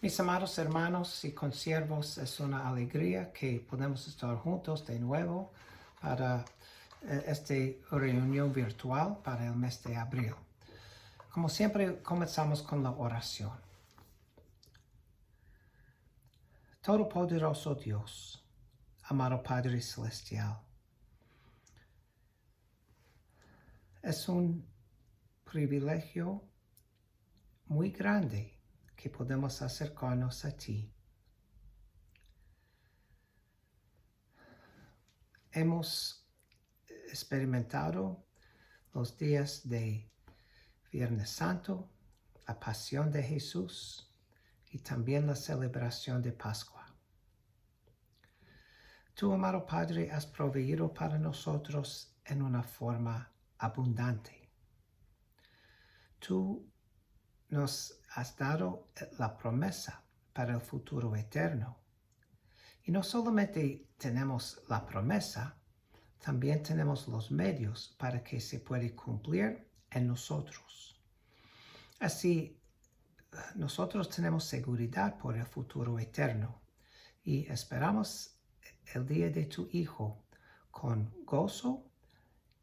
Mis amados hermanos y consiervos, es una alegría que podemos estar juntos de nuevo para esta reunión virtual para el mes de abril. Como siempre, comenzamos con la oración. Todopoderoso Dios, amado Padre Celestial, es un privilegio muy grande que podemos acercarnos a ti. Hemos experimentado los días de Viernes Santo, la Pasión de Jesús y también la celebración de Pascua. Tu, amado Padre, has proveído para nosotros en una forma abundante. Tú nos has dado la promesa para el futuro eterno. Y no solamente tenemos la promesa, también tenemos los medios para que se pueda cumplir en nosotros. Así, nosotros tenemos seguridad por el futuro eterno y esperamos el día de tu Hijo con gozo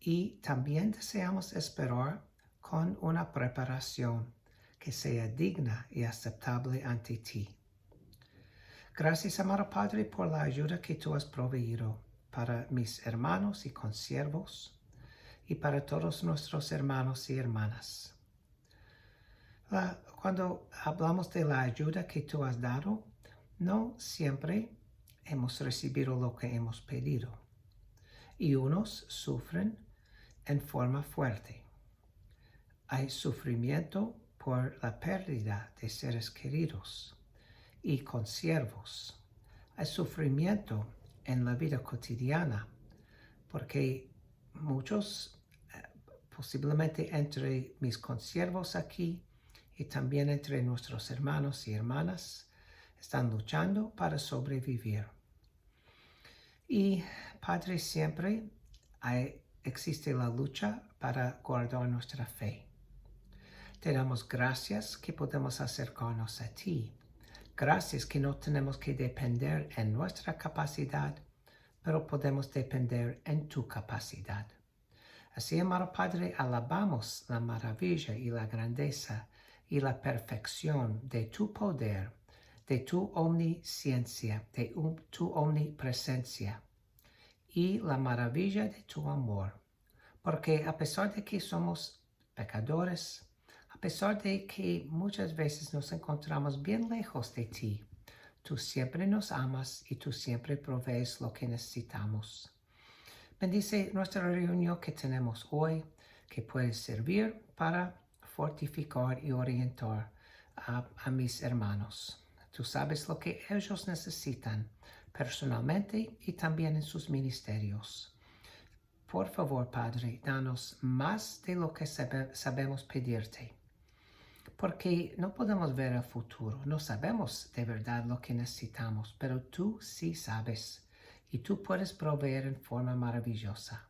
y también deseamos esperar con una preparación que sea digna y aceptable ante ti. Gracias, amado Padre, por la ayuda que tú has proveído para mis hermanos y consiervos y para todos nuestros hermanos y hermanas. Cuando hablamos de la ayuda que tú has dado, no siempre hemos recibido lo que hemos pedido. Y unos sufren en forma fuerte. Hay sufrimiento por la pérdida de seres queridos y consiervos. Hay sufrimiento en la vida cotidiana porque muchos, posiblemente entre mis consiervos aquí y también entre nuestros hermanos y hermanas, están luchando para sobrevivir. Y, Padre, siempre existe la lucha para guardar nuestra fe. Te damos gracias que podemos acercarnos a ti. Gracias que no tenemos que depender en nuestra capacidad, pero podemos depender en tu capacidad. Así, amado Padre, alabamos la maravilla y la grandeza y la perfección de tu poder, de tu omnisciencia, de tu omnipresencia y la maravilla de tu amor. Porque a pesar de que somos pecadores, a pesar de que muchas veces nos encontramos bien lejos de ti, tú siempre nos amas y tú siempre provees lo que necesitamos. Bendice nuestra reunión que tenemos hoy, que puede servir para fortificar y orientar a mis hermanos. Tú sabes lo que ellos necesitan personalmente y también en sus ministerios. Por favor, Padre, danos más de lo que sabemos pedirte, porque no podemos ver el futuro, no sabemos de verdad lo que necesitamos, pero tú sí sabes y tú puedes proveer en forma maravillosa.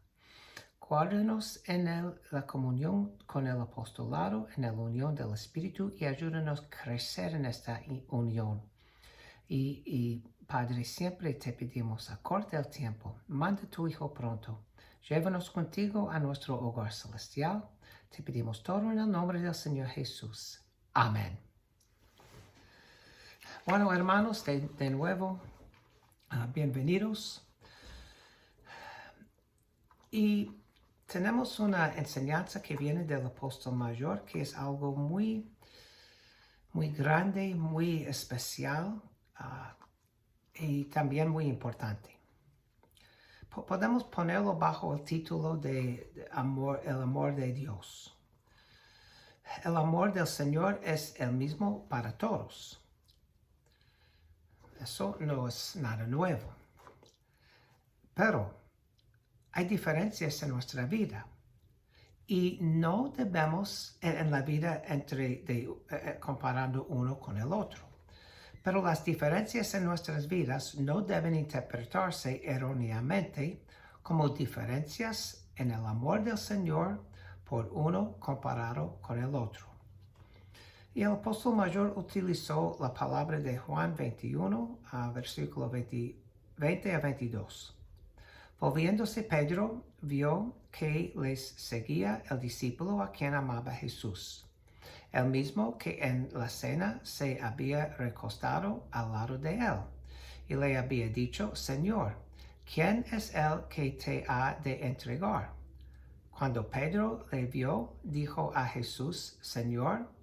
Guárdanos en la comunión con el apostolado, en la unión del Espíritu y ayúdanos a crecer en esta unión. Y Padre, siempre te pedimos, acorta el tiempo, manda tu Hijo pronto, llévanos contigo a nuestro hogar celestial. Te pedimos todo en el nombre del Señor Jesús. Amén. Bueno, hermanos, de nuevo, bienvenidos. Y tenemos una enseñanza que viene del apóstol mayor, que es algo muy, muy grande, muy especial y también muy importante. Podemos ponerlo bajo el título de el amor de Dios. El amor del Señor es el mismo para todos. Eso no es nada nuevo. Pero hay diferencias en nuestra vida y no debemos en la vida comparando uno con el otro. Pero las diferencias en nuestras vidas no deben interpretarse erróneamente como diferencias en el amor del Señor por uno comparado con el otro. Y el apóstol mayor utilizó la palabra de Juan 21, versículo 20 a 22. Volviéndose Pedro, vio que les seguía el discípulo a quien amaba Jesús, el mismo que en la cena se había recostado al lado de él, y le había dicho: Señor, ¿quién es el que te ha de entregar? Cuando Pedro le vio, dijo a Jesús: Señor,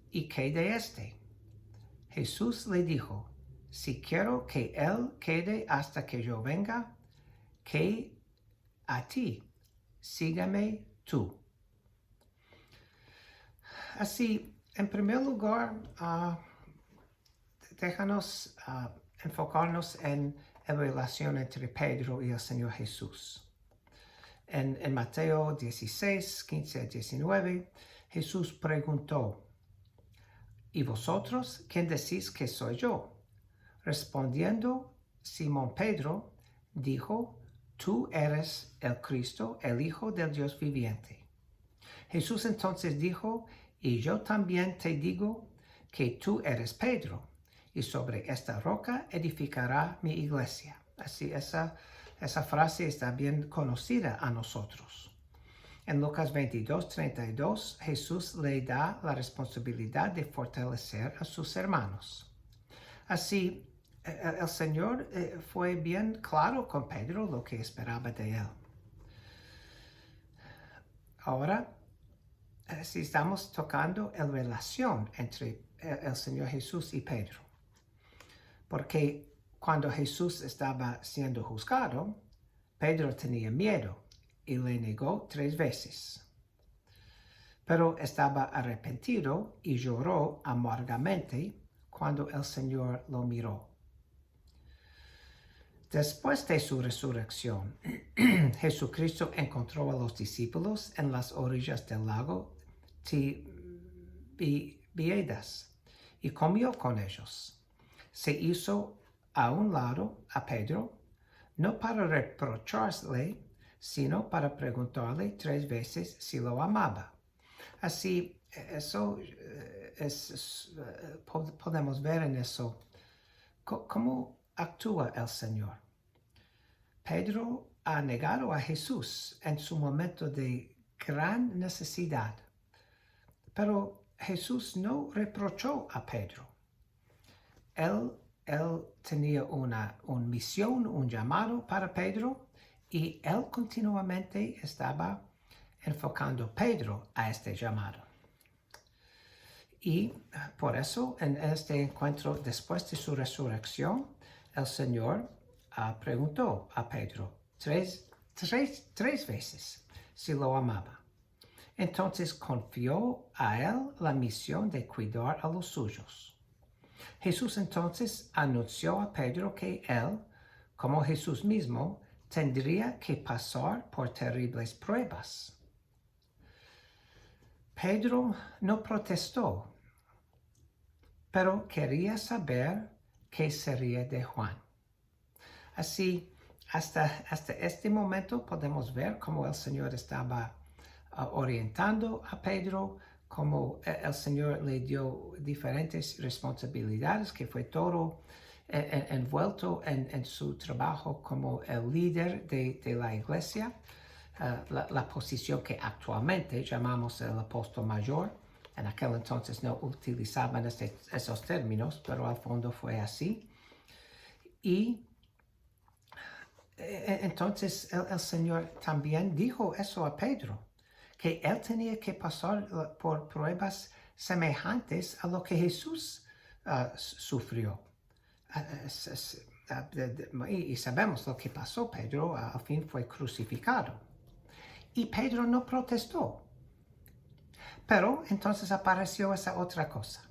¿y qué de éste? Jesús le dijo: Si quiero que él quede hasta que yo venga, que a ti, sígame tú. Así, en primer lugar, déjanos enfocarnos en la relación entre Pedro y el Señor Jesús. En Mateo 16, 15 a 19, Jesús preguntó: ¿Y vosotros quién decís que soy yo? Respondiendo, Simón Pedro dijo: Tú eres el Cristo, el Hijo del Dios viviente. Jesús entonces dijo: Y yo también te digo que tú eres Pedro, y sobre esta roca edificará mi iglesia. Así, esa frase está bien conocida a nosotros. En Lucas 22, 32, Jesús le da la responsabilidad de fortalecer a sus hermanos. Así, el Señor fue bien claro con Pedro lo que esperaba de él. Ahora, si estamos tocando la relación entre el Señor Jesús y Pedro, porque cuando Jesús estaba siendo juzgado, Pedro tenía miedo y le negó 3 veces. Pero estaba arrepentido y lloró amargamente cuando el Señor lo miró. Después de su resurrección, Jesucristo encontró a los discípulos en las orillas del lago Tiberíades y comió con ellos. Se hizo a un lado a Pedro, no para reprocharle, sino para preguntarle 3 veces si lo amaba. Así, eso podemos ver en eso cómo actúa el Señor. Pedro ha negado a Jesús en su momento de gran necesidad, pero Jesús no reprochó a Pedro. Él tenía una misión, un llamado para Pedro, y él continuamente estaba enfocando a Pedro a este llamado. Y por eso, en este encuentro después de su resurrección, el Señor preguntó a Pedro tres veces si lo amaba. Entonces confió a él la misión de cuidar a los suyos. Jesús entonces anunció a Pedro que él, como Jesús mismo, tendría que pasar por terribles pruebas. Pedro no protestó, pero quería saber qué sería de Juan. Así, hasta este momento podemos ver cómo el Señor estaba orientando a Pedro, cómo el Señor le dio diferentes responsabilidades, que fue todo envuelto en su trabajo como el líder de la iglesia, la posición que actualmente llamamos el apóstol mayor. En aquel entonces no utilizaban esos términos, pero al fondo fue así. Y entonces el Señor también dijo eso a Pedro, que él tenía que pasar por pruebas semejantes a lo que Jesús sufrió. Y sabemos lo que pasó. Pedro al fin fue crucificado. Y Pedro no protestó. Pero entonces apareció esa otra cosa.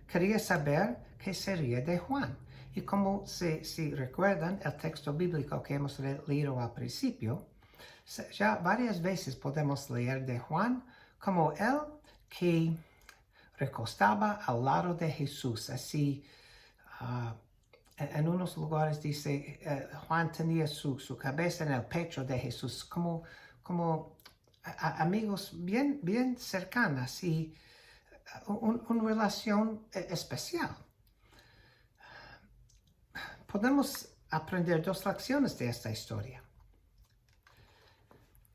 Quería saber qué sería de Juan. Y como si recuerdan el texto bíblico que hemos leído al principio, ya varias veces podemos leer de Juan como él que recostaba al lado de Jesús. Así, en unos lugares dice, Juan tenía su cabeza en el pecho de Jesús, como amigos bien cercanas. Y una relación especial. Podemos aprender dos lecciones de esta historia.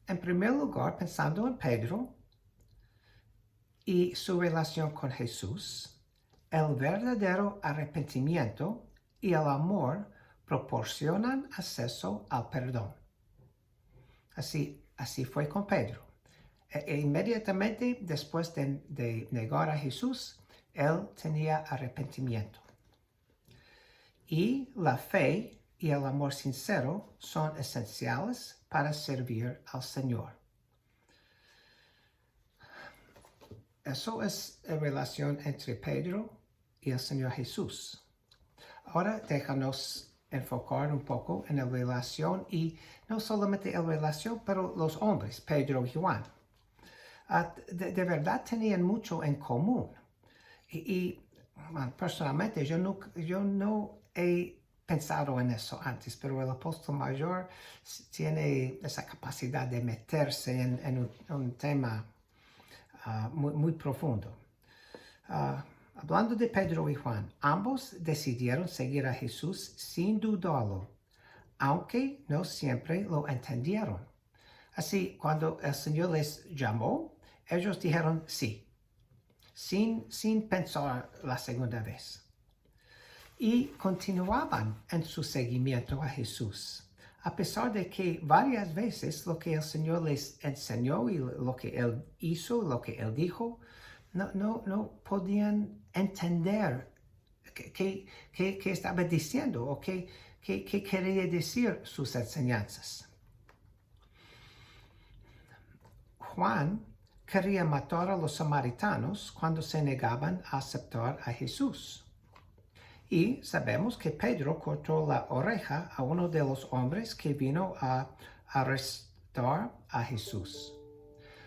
En primer lugar, pensando en Pedro y su relación con Jesús, el verdadero arrepentimiento y el amor proporcionan acceso al perdón. Así fue con Pedro. Inmediatamente después de negar a Jesús, él tenía arrepentimiento. Y la fe y el amor sincero son esenciales para servir al Señor. Eso es la relación entre Pedro y el Señor Jesús. Ahora déjanos enfocar un poco en la relación, y no solamente la relación, pero los hombres, Pedro y Juan. De verdad tenían mucho en común. Personalmente yo no he pensado en eso antes, pero el apóstol mayor tiene esa capacidad de meterse en un tema muy profundo. Hablando de Pedro y Juan, ambos decidieron seguir a Jesús sin dudarlo, aunque no siempre lo entendieron. Así, cuando el Señor les llamó, ellos dijeron sí, sin pensar la segunda vez. Y continuaban en su seguimiento a Jesús, a pesar de que varias veces lo que el Señor les enseñó y lo que Él hizo, lo que Él dijo, no podían entender qué estaba diciendo o qué quería decir sus enseñanzas. Juan quería matar a los samaritanos cuando se negaban a aceptar a Jesús. Y sabemos que Pedro cortó la oreja a uno de los hombres que vino a arrestar a Jesús.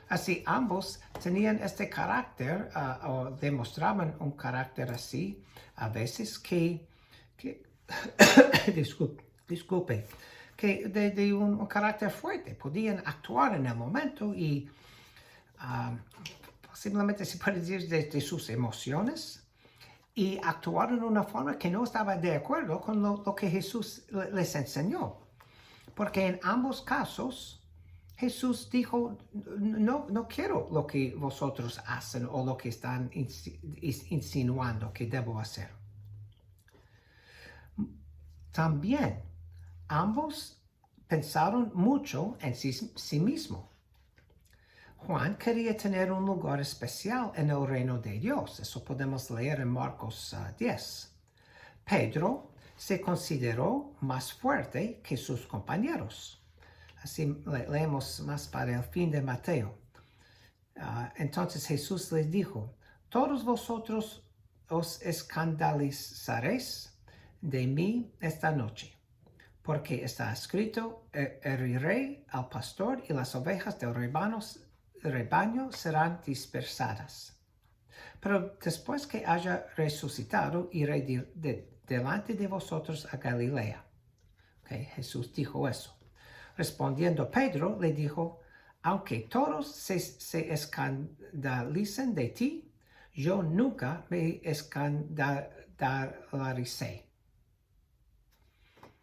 Así, ambos tenían este carácter, o demostraban un carácter así, a veces que disculpe, que de un carácter fuerte, podían actuar en el momento y posiblemente se puede decir de sus emociones, y actuaron de una forma que no estaba de acuerdo con lo que Jesús les enseñó. Porque en ambos casos, Jesús dijo, no quiero lo que vosotros hacen o lo que están insinuando que debo hacer. También, ambos pensaron mucho en sí mismo. Juan quería tener un lugar especial en el reino de Dios. Eso podemos leer en Marcos 10. Pedro se consideró más fuerte que sus compañeros. Así leemos más para el fin de Mateo. Entonces Jesús les dijo, todos vosotros os escandalizaréis de mí esta noche, porque está escrito, heriré al pastor y las ovejas del rebaño serán dispersadas. Pero después que haya resucitado, iré delante de vosotros a Galilea. Jesús dijo eso. Respondiendo Pedro, le dijo, aunque todos se escandalicen de ti, yo nunca me escandalicé.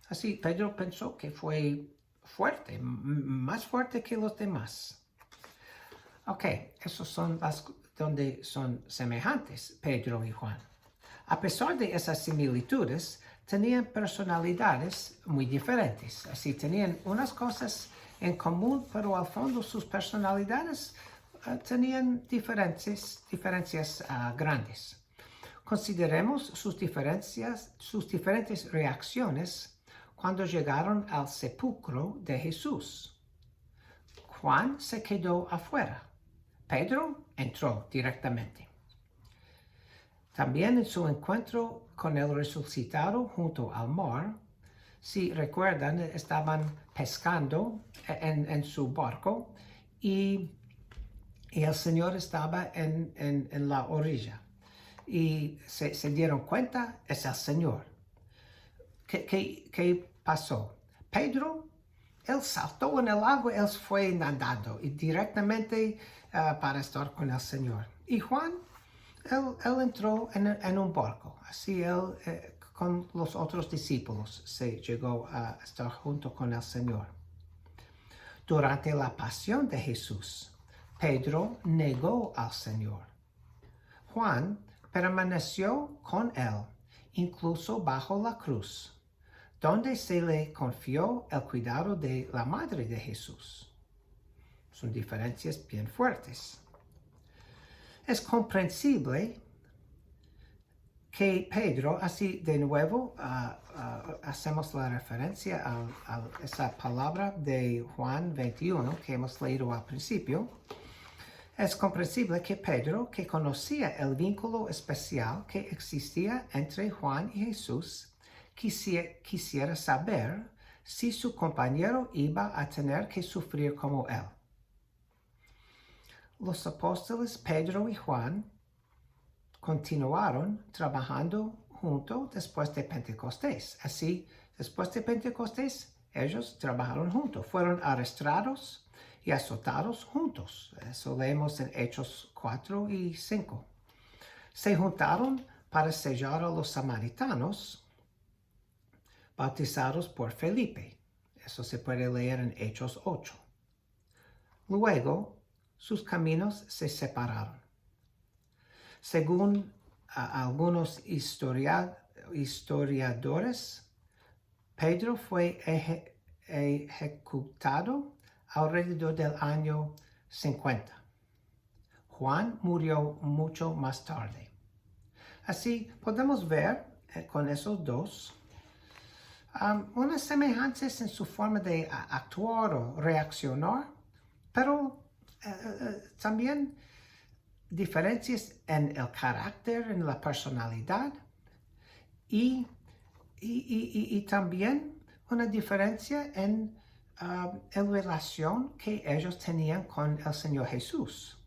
Así, Pedro pensó que fue fuerte, más fuerte que los demás. Esos son donde son semejantes Pedro y Juan. A pesar de esas similitudes, tenían personalidades muy diferentes. Así, tenían unas cosas en común, pero al fondo sus personalidades tenían diferencias grandes. Consideremos sus diferentes reacciones cuando llegaron al sepulcro de Jesús. Juan se quedó afuera. Pedro entró directamente. También en su encuentro con el resucitado junto al mar, si recuerdan, estaban pescando en su barco y el Señor estaba en la orilla. Y se dieron cuenta, es el Señor. ¿Qué pasó? Pedro, él saltó en el agua, él fue nadando y directamente para estar con el Señor. Y Juan, Él entró en un barco. Así él con los otros discípulos se llegó a estar junto con el Señor. Durante la pasión de Jesús, Pedro negó al Señor. Juan permaneció con él, incluso bajo la cruz, donde se le confió el cuidado de la madre de Jesús. Son diferencias bien fuertes. Es comprensible que Pedro, así de nuevo, hacemos la referencia a esa palabra de Juan 21 que hemos leído al principio. Es comprensible que Pedro, que conocía el vínculo especial que existía entre Juan y Jesús, quisiera saber si su compañero iba a tener que sufrir como él. Los apóstoles Pedro y Juan continuaron trabajando juntos después de Pentecostés. Así, después de Pentecostés, ellos trabajaron juntos. Fueron arrestados y azotados juntos. Eso leemos en Hechos 4 y 5. Se juntaron para sellar a los samaritanos bautizados por Felipe. Eso se puede leer en Hechos 8. Luego, sus caminos se separaron. Según algunos historiadores, Pedro fue ejecutado alrededor del año 50. Juan murió mucho más tarde. Así podemos ver con esos dos unas semejanzas en su forma de actuar o reaccionar, pero también diferencias en el carácter, en la personalidad y también una diferencia en la relación que ellos tenían con el Señor Jesús.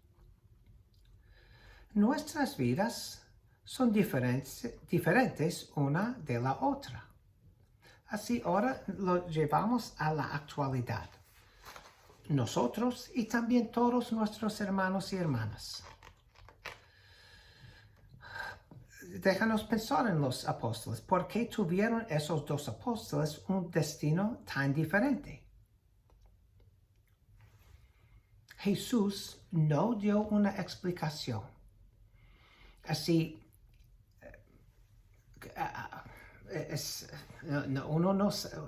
Nuestras vidas son diferentes una de la otra. Así ahora lo llevamos a la actualidad. Nosotros y también todos nuestros hermanos y hermanas. Déjanos pensar en los apóstoles. ¿Por qué tuvieron esos dos apóstoles un destino tan diferente? Jesús no dio una explicación. Así,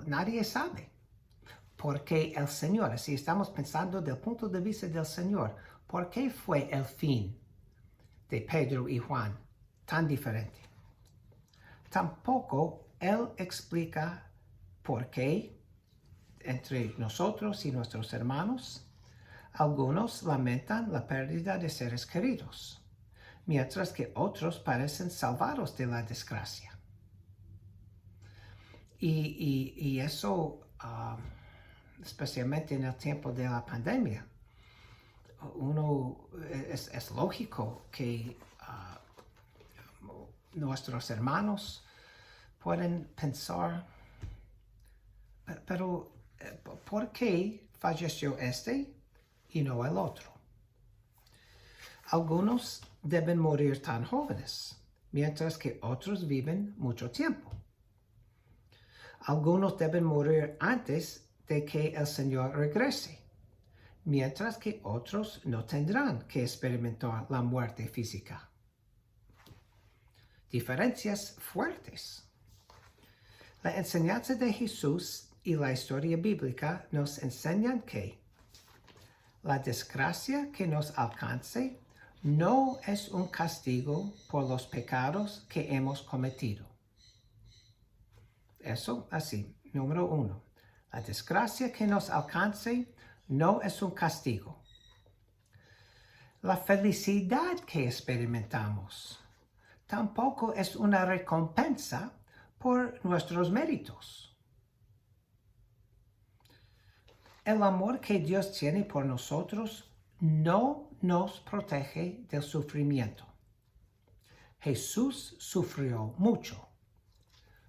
nadie sabe por qué el Señor, así estamos pensando del punto de vista del Señor, ¿por qué fue el fin de Pedro y Juan tan diferente? Tampoco Él explica por qué entre nosotros y nuestros hermanos, algunos lamentan la pérdida de seres queridos, mientras que otros parecen salvados de la desgracia. Y eso, especialmente en el tiempo de la pandemia, es lógico que nuestros hermanos pueden pensar, pero ¿por qué falleció este y no el otro? Algunos deben morir tan jóvenes, mientras que otros viven mucho tiempo. Algunos deben morir antes de que el Señor regrese, mientras que otros no tendrán que experimentar la muerte física. Diferencias fuertes. La enseñanza de Jesús y la historia bíblica nos enseñan que la desgracia que nos alcance no es un castigo por los pecados que hemos cometido. Eso así, número 1. La desgracia que nos alcance no es un castigo. La felicidad que experimentamos tampoco es una recompensa por nuestros méritos. El amor que Dios tiene por nosotros no nos protege del sufrimiento. Jesús sufrió mucho.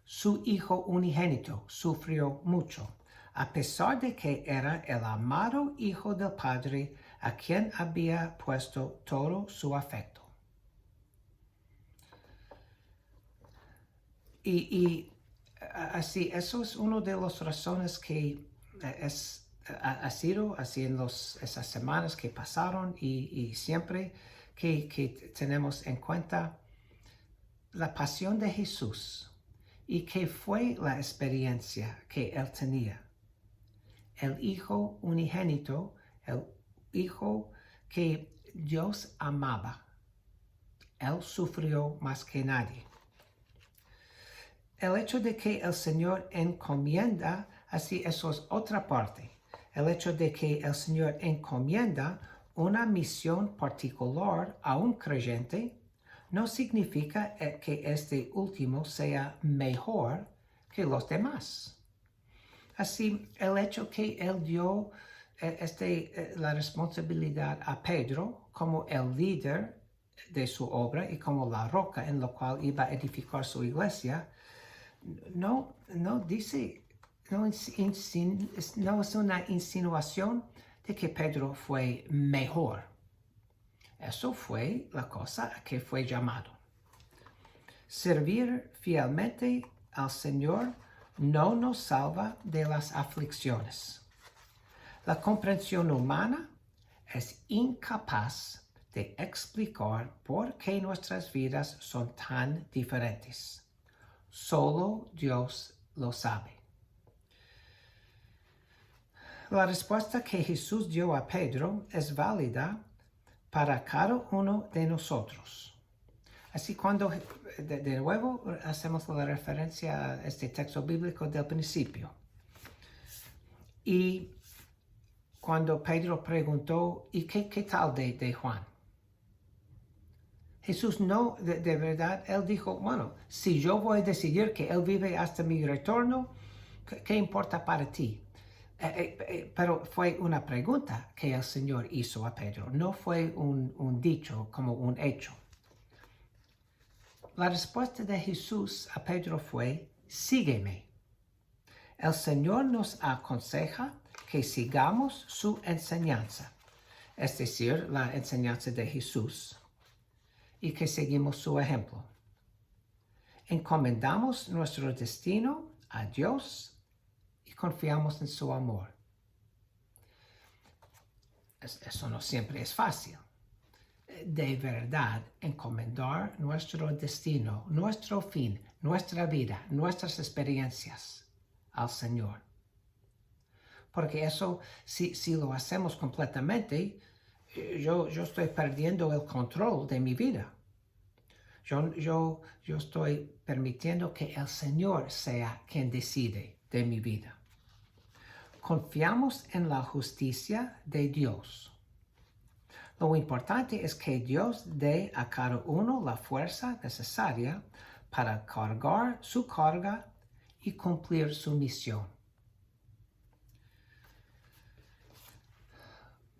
Su Hijo unigénito sufrió mucho, a pesar de que era el amado Hijo del Padre a quien había puesto todo su afecto. Así, eso es una de las razones que ha sido así en esas semanas que pasaron y siempre que tenemos en cuenta la pasión de Jesús y qué fue la experiencia que él tenía. El Hijo unigénito, el Hijo que Dios amaba. Él sufrió más que nadie. El hecho de que el Señor encomienda, así eso es otra parte. El hecho de que el Señor encomienda una misión particular a un creyente no significa que este último sea mejor que los demás. Así, el hecho que Él dio la responsabilidad a Pedro como el líder de su obra y como la roca en la cual iba a edificar su iglesia, no dice, no es una insinuación de que Pedro fue mejor. Eso fue la cosa a que fue llamado. Servir fielmente al Señor no nos salva de las aflicciones. La comprensión humana es incapaz de explicar por qué nuestras vidas son tan diferentes. Solo Dios lo sabe. La respuesta que Jesús dio a Pedro es válida para cada uno de nosotros. Así cuando de nuevo hacemos la referencia a este texto bíblico del principio. Y cuando Pedro preguntó, ¿y qué tal de Juan? Jesús no, de verdad, él dijo, bueno, si yo voy a decidir que él vive hasta mi retorno, ¿qué importa para ti? Pero fue una pregunta que el Señor hizo a Pedro, no fue un dicho como un hecho. La respuesta de Jesús a Pedro fue, sígueme. El Señor nos aconseja que sigamos su enseñanza, es decir, la enseñanza de Jesús, y que seguimos su ejemplo. Encomendamos nuestro destino a Dios y confiamos en su amor. Eso no siempre es fácil. De verdad, encomendar nuestro destino, nuestro fin, nuestra vida, nuestras experiencias al Señor. Porque eso, si lo hacemos completamente, yo estoy perdiendo el control de mi vida. Yo estoy permitiendo que el Señor sea quien decide de mi vida. Confiamos en la justicia de Dios. Lo importante es que Dios dé a cada uno la fuerza necesaria para cargar su carga y cumplir su misión.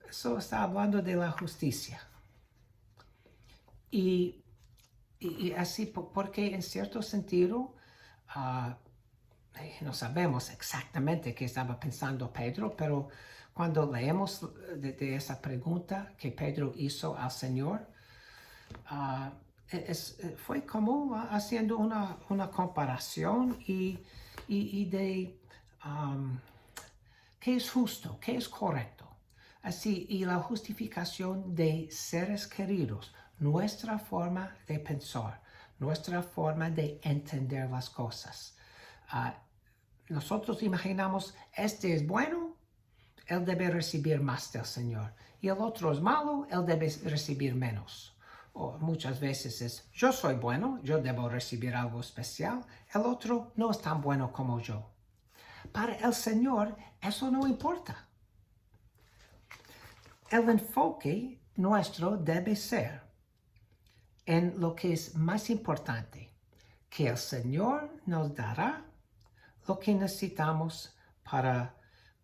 Eso está hablando de la justicia. Y así, porque en cierto sentido, no sabemos exactamente qué estaba pensando Pedro, pero cuando leemos de esa pregunta que Pedro hizo al Señor, fue como haciendo una comparación y de qué es justo, qué es correcto. Así, y la justificación de seres queridos, nuestra forma de pensar, nuestra forma de entender las cosas. Nosotros imaginamos, este es bueno, él debe recibir más del Señor. Y el otro es malo, él debe recibir menos. O muchas veces es, yo soy bueno, yo debo recibir algo especial. El otro no es tan bueno como yo. Para el Señor, eso no importa. El enfoque nuestro debe ser en lo que es más importante, que el Señor nos dará lo que necesitamos para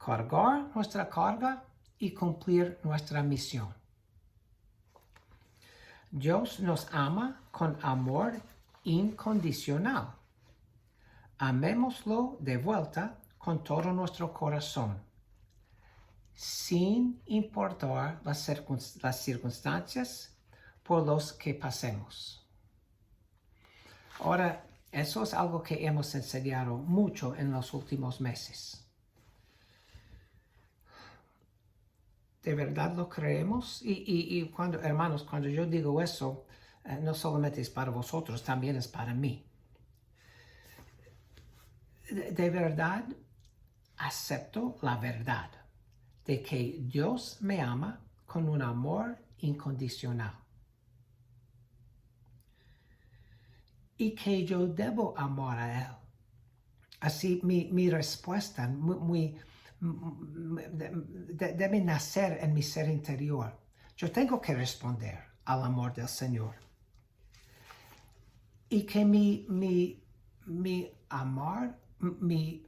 cargar nuestra carga y cumplir nuestra misión. Dios nos ama con amor incondicional. Amémoslo de vuelta con todo nuestro corazón, sin importar las circunstancias por los que pasemos. Ahora, Eso es algo que hemos enseñado mucho en los últimos meses. ¿De verdad lo creemos? Y cuando, hermanos, cuando yo digo eso, no solamente es para vosotros, también es para mí. De verdad acepto la verdad de que Dios me ama con un amor incondicional y que yo debo amar a Él. Así mi respuesta debe nacer en mi ser interior. Yo tengo que responder al amor del Señor. Y que mi amor, mi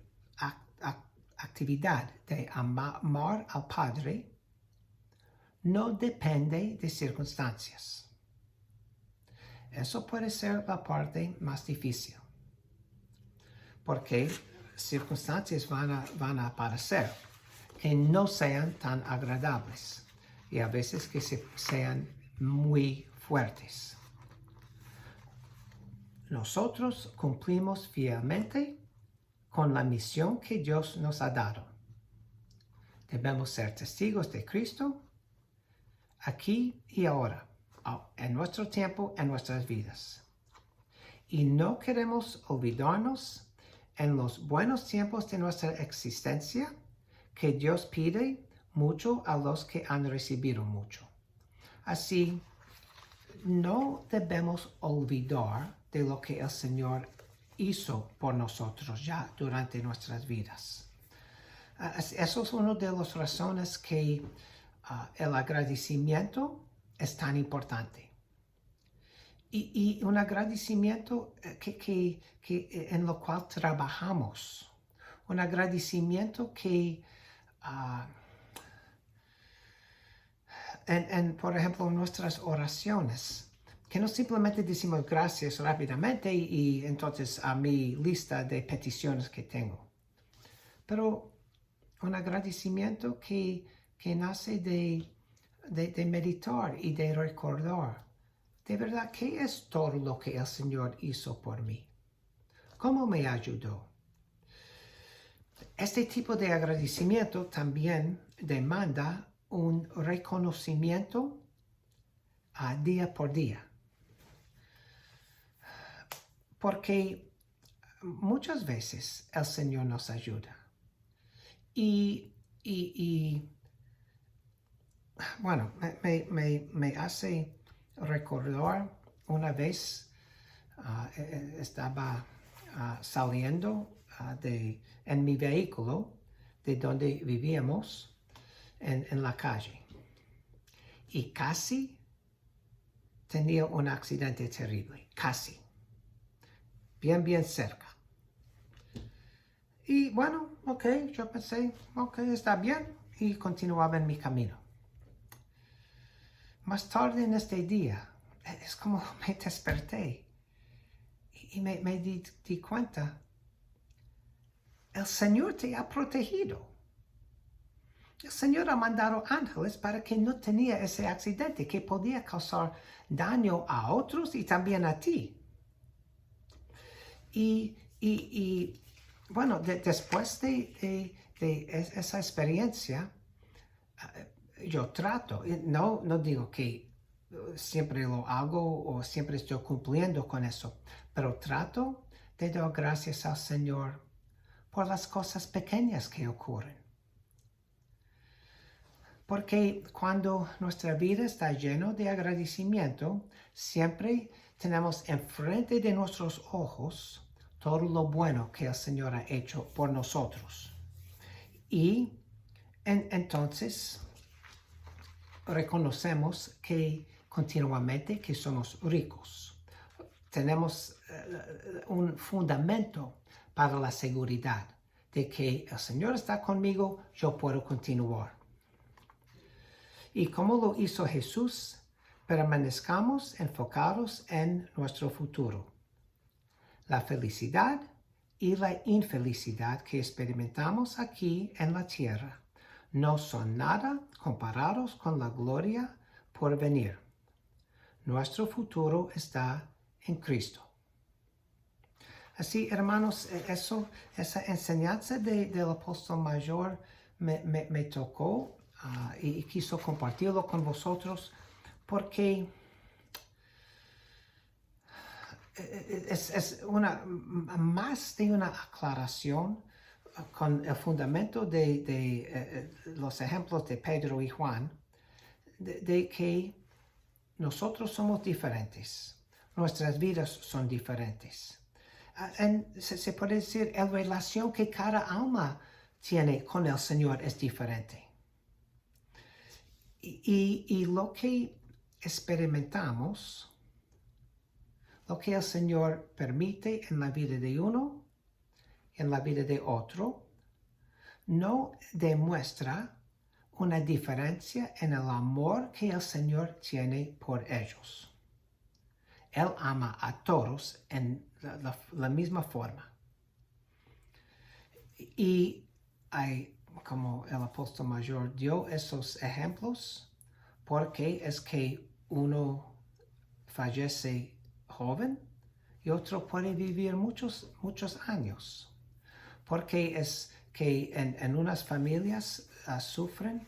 actividad de amar al Padre no depende de circunstancias. Eso puede ser la parte más difícil, porque circunstancias van a aparecer que no sean tan agradables y a veces que sean muy fuertes. Nosotros cumplimos fielmente con la misión que Dios nos ha dado. Debemos ser testigos de Cristo aquí y ahora, en nuestro tiempo, en nuestras vidas. Y no queremos olvidarnos en los buenos tiempos de nuestra existencia que Dios pide mucho a los que han recibido mucho. Así, no debemos olvidar de lo que el Señor hizo por nosotros ya durante nuestras vidas. Eso es una de las razones que el agradecimiento es tan importante. Y un agradecimiento en lo cual trabajamos. Un agradecimiento que, por ejemplo, en nuestras oraciones, que no simplemente decimos gracias rápidamente y entonces a mi lista de peticiones que tengo, pero un agradecimiento que nace de meditar y de recordar, de verdad, ¿qué es todo lo que el Señor hizo por mí? ¿Cómo me ayudó? Este tipo de agradecimiento también demanda un reconocimiento día por día. Porque muchas veces el Señor nos ayuda. Y bueno, me hace recordar una vez estaba saliendo en mi vehículo de donde vivíamos en la calle y casi tenía un accidente terrible, casi, bien cerca. Y bueno, ok, yo pensé, ok, está bien, y continuaba en mi camino. Más tarde en este día, es como me desperté y me di cuenta, el Señor te ha protegido. El Señor ha mandado ángeles para que no tenía ese accidente que podía causar daño a otros y también a ti. Y bueno, después de esa experiencia, yo trato, no digo que siempre lo hago o siempre estoy cumpliendo con eso, pero trato de dar gracias al Señor por las cosas pequeñas que ocurren. Porque cuando nuestra vida está llena de agradecimiento, siempre tenemos enfrente de nuestros ojos todo lo bueno que el Señor ha hecho por nosotros. Y entonces reconocemos que continuamente que somos ricos. Tenemos un fundamento para la seguridad de que el Señor está conmigo, yo puedo continuar. Y como lo hizo Jesús, permanezcamos enfocados en nuestro futuro. La felicidad y la infelicidad que experimentamos aquí en la tierra no son nada comparados con la gloria por venir. Nuestro futuro está en Cristo. Así, hermanos, esa enseñanza del apóstol mayor me tocó y quiso compartirlo con vosotros porque es más de una aclaración con el fundamento de los ejemplos de Pedro y Juan, de que nosotros somos diferentes, nuestras vidas son diferentes. Se puede decir, la relación que cada alma tiene con el Señor es diferente. Y lo que experimentamos, lo que el Señor permite en la vida de uno, en la vida de otro, no demuestra una diferencia en el amor que el Señor tiene por ellos. Él ama a todos en la misma forma. Y hay, como el apóstol mayor dio esos ejemplos, porque es que uno fallece joven y otro puede vivir muchos años. Porque es que en unas familias sufren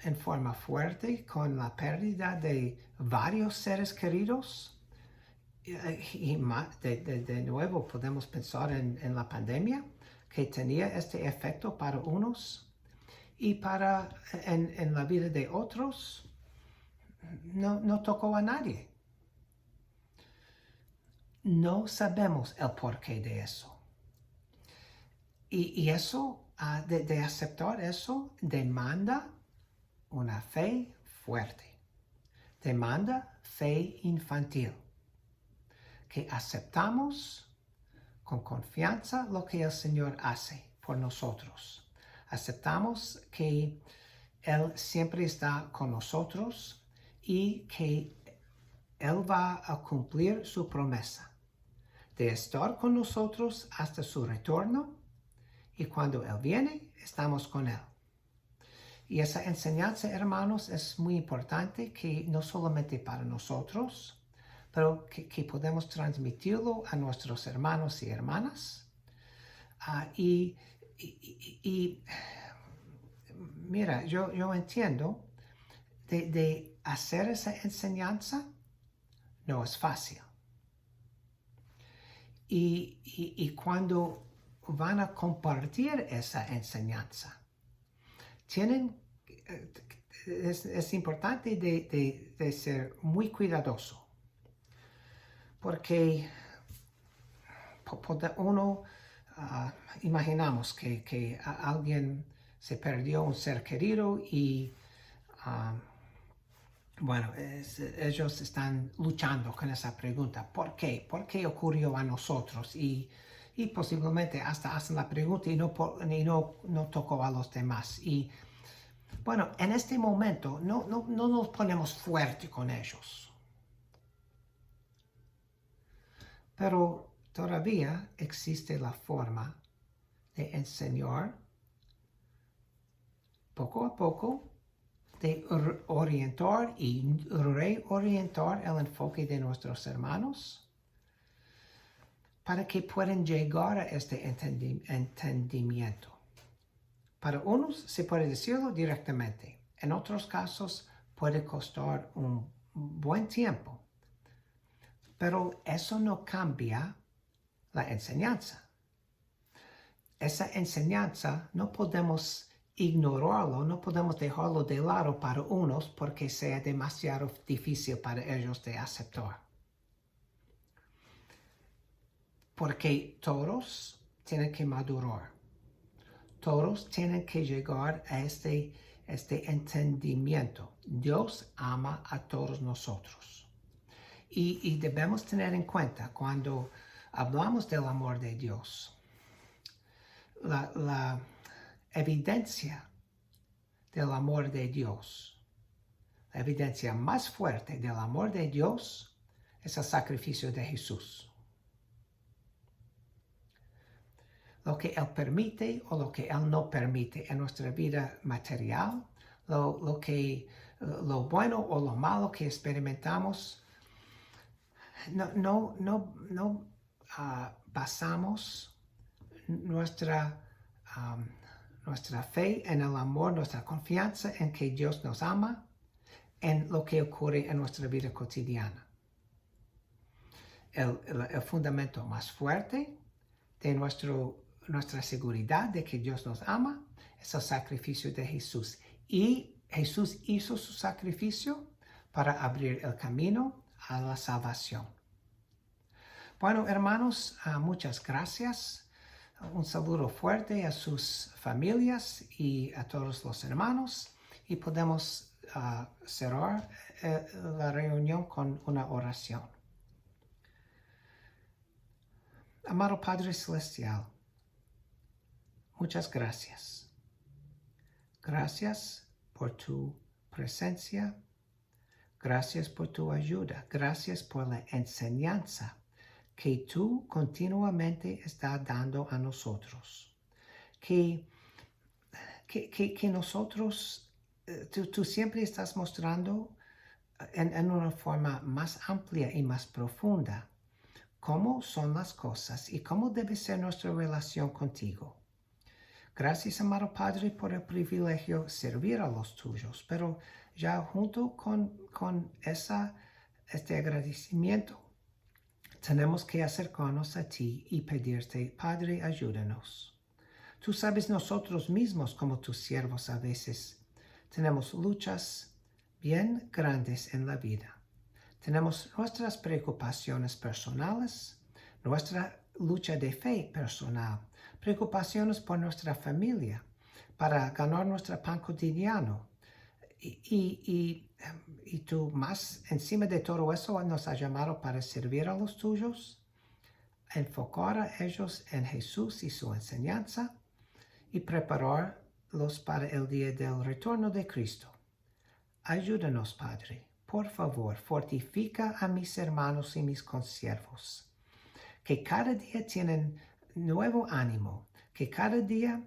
en forma fuerte con la pérdida de varios seres queridos. Y de nuevo podemos pensar en la pandemia que tenía este efecto para unos y en la vida de otros no tocó a nadie. No sabemos el porqué de eso. Y eso, de aceptar eso, demanda una fe fuerte. Demanda fe infantil. Que aceptamos con confianza lo que el Señor hace por nosotros. Aceptamos que Él siempre está con nosotros y que Él va a cumplir su promesa de estar con nosotros hasta su retorno y cuando Él viene, estamos con Él. Y esa enseñanza, hermanos, es muy importante que no solamente para nosotros, pero que podemos transmitirlo a nuestros hermanos y hermanas. Y mira, yo entiendo de hacer esa enseñanza no es fácil. Y cuando van a compartir esa enseñanza, es importante de ser muy cuidadoso. Porque uno, imaginamos que alguien se perdió un ser querido y ellos están luchando con esa pregunta. ¿Por qué? ¿Por qué ocurrió a nosotros? Y posiblemente hasta hacen la pregunta y no tocó a los demás. Y bueno, en este momento no nos ponemos fuerte con ellos. Pero todavía existe la forma de enseñar poco a poco, de orientar y reorientar el enfoque de nuestros hermanos para que puedan llegar a este entendimiento. Para unos se puede decirlo directamente, en otros casos puede costar un buen tiempo. Pero eso no cambia la enseñanza. Esa enseñanza no podemos ignorarlo, no podemos dejarlo de lado para unos porque sea demasiado difícil para ellos de aceptar. Porque todos tienen que madurar. Todos tienen que llegar a este entendimiento. Dios ama a todos nosotros. Y debemos tener en cuenta cuando hablamos del amor de Dios, la evidencia del amor de Dios, la evidencia más fuerte del amor de Dios es el sacrificio de Jesús. Lo que Él permite o lo que Él no permite en nuestra vida material, lo bueno o lo malo que experimentamos, no basamos nuestra, nuestra fe en el amor, nuestra confianza en que Dios nos ama, en lo que ocurre en nuestra vida cotidiana. El fundamento más fuerte de nuestra seguridad de que Dios nos ama es el sacrificio de Jesús. Y Jesús hizo su sacrificio para abrir el camino a la salvación. Bueno, hermanos, muchas gracias. Un saludo fuerte a sus familias y a todos los hermanos. Y podemos cerrar la reunión con una oración. Amado Padre Celestial, muchas gracias. Gracias por tu presencia. Gracias por tu ayuda. Gracias por la enseñanza que tú continuamente estás dando a nosotros. Que nosotros, tú siempre estás mostrando en una forma más amplia y más profunda cómo son las cosas y cómo debe ser nuestra relación contigo. Gracias, amado Padre, por el privilegio de servir a los tuyos, pero ya junto con este agradecimiento, tenemos que acercarnos a ti y pedirte, Padre, ayúdanos. Tú sabes nosotros mismos como tus siervos a veces tenemos luchas bien grandes en la vida. Tenemos nuestras preocupaciones personales, nuestra lucha de fe personal, preocupaciones por nuestra familia, para ganar nuestro pan cotidiano. Y tú más encima de todo eso nos has llamado para servir a los tuyos, enfocar a ellos en Jesús y su enseñanza y prepararlos para el día del retorno de Cristo. Ayúdanos, Padre. Por favor, fortifica a mis hermanos y mis consiervos, que cada día tienen nuevo ánimo, que cada día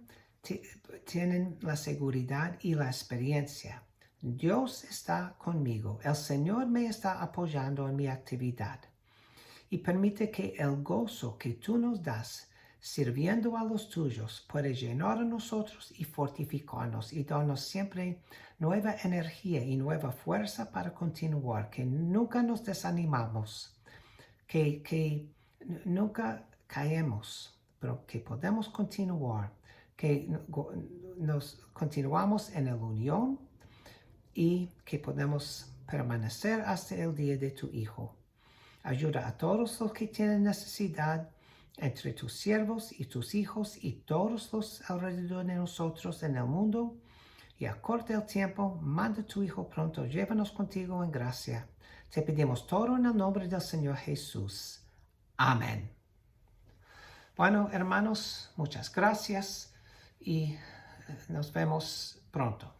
tienen la seguridad y la experiencia. Dios está conmigo, el Señor me está apoyando en mi actividad y permite que el gozo que tú nos das sirviendo a los tuyos puede llenar a nosotros y fortificarnos y darnos siempre nueva energía y nueva fuerza para continuar, que nunca nos desanimamos, que nunca caemos, pero que podemos continuar, que nos continuamos en la unión y que podemos permanecer hasta el día de tu Hijo. Ayuda a todos los que tienen necesidad entre tus siervos y tus hijos y todos los alrededor de nosotros en el mundo, y acorta el tiempo, manda a tu Hijo pronto, llévanos contigo en gracia. Te pedimos todo en el nombre del Señor Jesús. Amén. Bueno, hermanos, muchas gracias y nos vemos pronto.